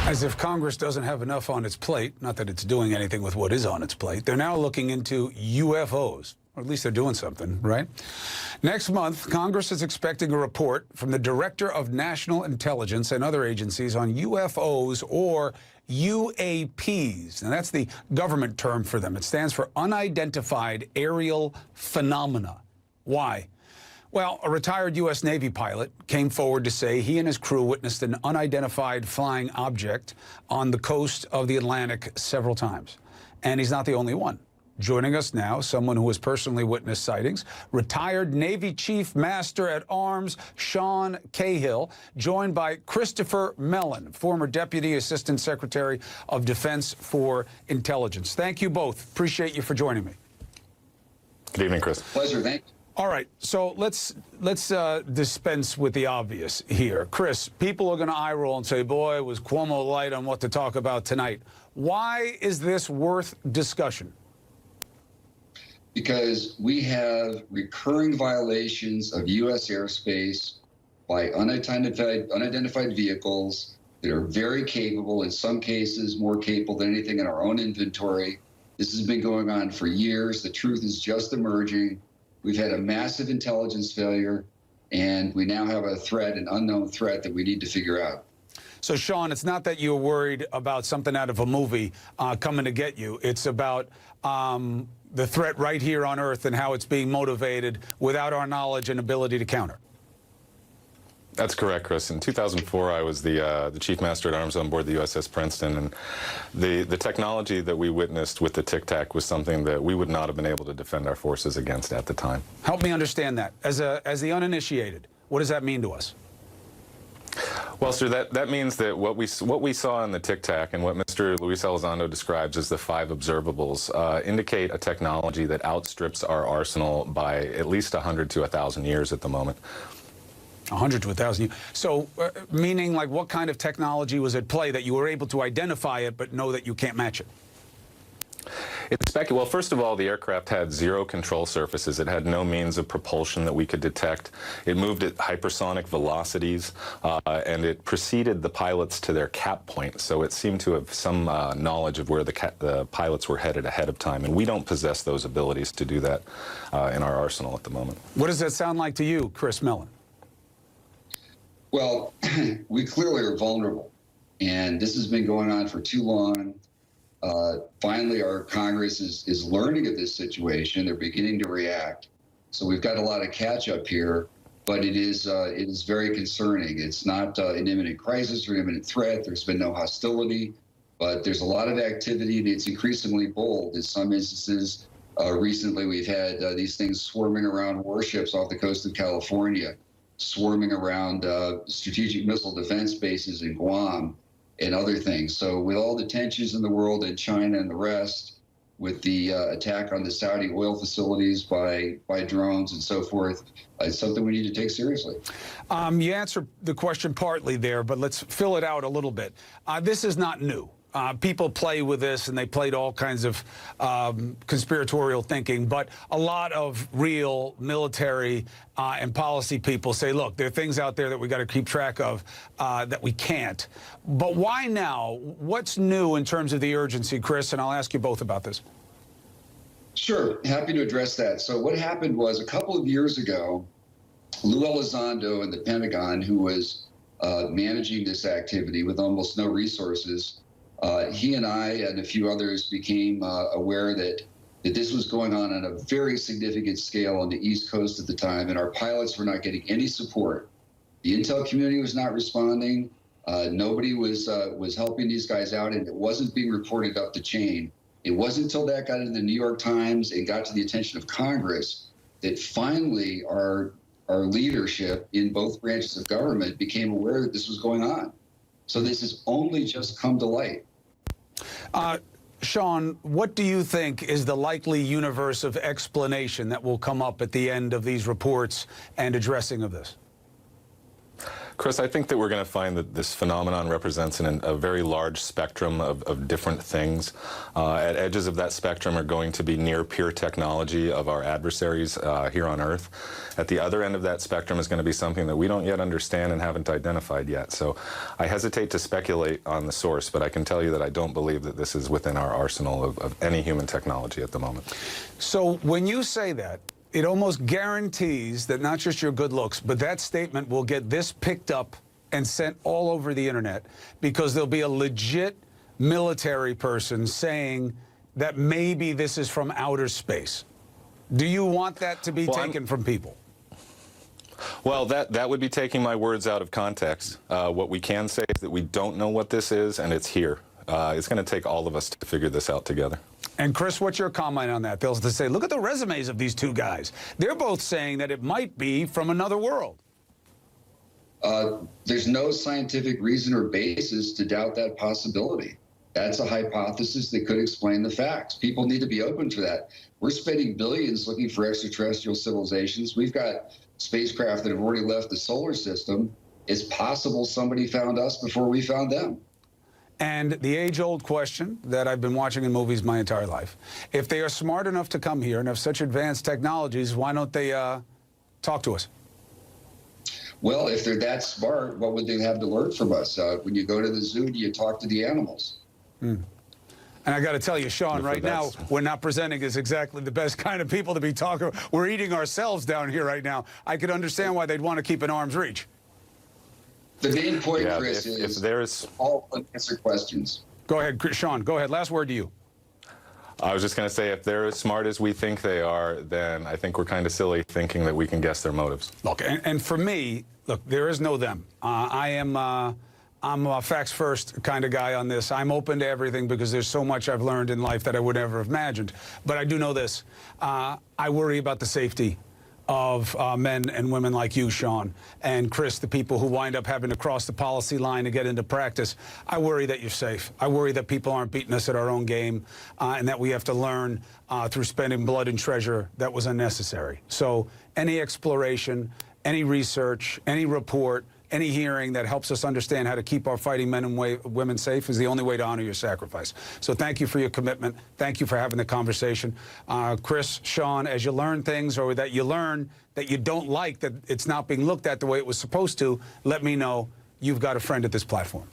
As if Congress doesn't have enough on its plate, not that it's doing anything with what is on its plate, they're now looking into UFOs, or at least they're doing something, right? Next month, Congress is expecting a report from the Director of National Intelligence and other agencies on UFOs, or UAPs. And that's the government term for them. It stands for Unidentified Aerial Phenomena. Why? Well, a retired U.S. Navy pilot came forward to say he and his crew witnessed an unidentified flying object on the coast of the Atlantic several times. And he's not the only one. Joining us now, someone who has personally witnessed sightings, retired Navy Chief Master at Arms Sean Cahill, joined by Christopher Mellon, former Deputy Assistant Secretary of Defense for Intelligence. Thank you both. Appreciate you for joining me. Good evening, Chris. Pleasure, thank you. All right, so let's dispense with the obvious here. Chris, people are going to eye roll and say, boy, was Cuomo light on what to talk about tonight. Why is this worth discussion? Because we have recurring violations of U.S. airspace by unidentified vehicles that are very capable, in some cases more capable than anything in our own inventory. This has been going on for years. The truth is just emerging. We've had a massive intelligence failure, and we now have a threat, an unknown threat that we need to figure out. So, Sean, it's not that you're worried about something out of a movie coming to get you. It's about the threat right here on Earth and how it's being motivated without our knowledge and ability to counter. That's correct, Chris. In 2004, I was the Chief Master at Arms on board the USS Princeton, and the technology that we witnessed with the Tic Tac was something that we would not have been able to defend our forces against at the time. Help me understand that. As the uninitiated, what does that mean to us? Well, sir, that means that what we saw in the Tic Tac and what Mr. Luis Elizondo describes as the 5 observables indicate a technology that outstrips our arsenal by at least 100 to 1,000 years at the moment. 100 to 1,000. So, meaning, like, what kind of technology was at play that you were able to identify it but know that you can't match it? Well, first of all, the aircraft had 0 control surfaces. It had no means of propulsion that we could detect. It moved at hypersonic velocities, and it preceded the pilots to their cap point. So it seemed to have some knowledge of where the pilots were headed ahead of time, and we don't possess those abilities to do that in our arsenal at the moment. What does that sound like to you, Chris Mellon? Well, we clearly are vulnerable, and this has been going on for too long. Finally, our Congress is learning of this situation. They're beginning to react. So we've got a lot of catch up here, but it is very concerning. It's not an imminent crisis or an imminent threat. There's been no hostility, but there's a lot of activity, and it's increasingly bold. In some instances, recently we've had these things swarming around warships off the coast of California, swarming around strategic missile defense bases in Guam, and other things. So with all the tensions in the world in China and the rest, with the attack on the Saudi oil facilities by drones and so forth, it's something we need to take seriously. You answered the question partly there, but let's fill it out a little bit. This is not new. People play with this, and they played all kinds of conspiratorial thinking, but a lot of real military and policy people say, look, there are things out there that we got to keep track of that we can't. But why now? What's new in terms of the urgency, Chris? And I'll ask you both about this. Sure, happy to address that. So what happened was, a couple of years ago, Lou Elizondo and the Pentagon, who was managing this activity with almost no resources, he and I and a few others became aware that this was going on a very significant scale on the East Coast at the time, and our pilots were not getting any support. The intel community was not responding. Nobody was helping these guys out, and it wasn't being reported up the chain. It wasn't until that got into the New York Times and got to the attention of Congress that finally our leadership in both branches of government became aware that this was going on. So this has only just come to light. Sean, what do you think is the likely universe of explanation that will come up at the end of these reports and addressing of this? Chris, I think that we're going to find that this phenomenon represents a very large spectrum of different things. At edges of that spectrum are going to be near-peer technology of our adversaries here on Earth. At the other end of that spectrum is going to be something that we don't yet understand and haven't identified yet. So I hesitate to speculate on the source, but I can tell you that I don't believe that this is within our arsenal of any human technology at the moment. So when you say that, it almost guarantees that not just your good looks, but that statement will get this picked up and sent all over the internet, because there'll be a legit military person saying that maybe this is from outer space. Do you want that to be taken from people? Well, that would be taking my words out of context. What we can say is that we don't know what this is, and it's here. It's going to take all of us to figure this out together. And Chris, what's your comment on that? They'll say, look at the resumes of these two guys. They're both saying that it might be from another world. There's no scientific reason or basis to doubt that possibility. That's a hypothesis that could explain the facts. People need to be open to that. We're spending billions looking for extraterrestrial civilizations. We've got spacecraft that have already left the solar system. It's possible somebody found us before we found them. And the age-old question that I've been watching in movies my entire life: if they are smart enough to come here and have such advanced technologies, why don't they talk to us? Well, if they're that smart, what would they have to learn from us? When you go to the zoo, do you talk to the animals? And I got to tell you, Sean, right now, we're not presenting as exactly the best kind of people to be talking. We're eating ourselves down here right now. I could understand why they'd want to keep an arm's reach. The main point, Chris, is if there's all unanswered questions. Go ahead, Sean. Go ahead. Last word to you. I was just going to say, if they're as smart as we think they are, then I think we're kind of silly thinking that we can guess their motives. Look, and for me, look, there is no them. I'm a facts first kind of guy on this. I'm open to everything because there's so much I've learned in life that I would never have imagined. But I do know this. I worry about the safety of men and women like you, Sean, and Chris, the people who wind up having to cross the policy line to get into practice. I worry that you're safe. I worry that people aren't beating us at our own game, and that we have to learn through spending blood and treasure that was unnecessary. So any exploration, any research, any report, any hearing that helps us understand how to keep our fighting men and women safe is the only way to honor your sacrifice. So thank you for your commitment. Thank you for having the conversation. Chris, Sean, as you learn things, or that you learn that you don't like that it's not being looked at the way it was supposed to, let me know. You've got a friend at this platform.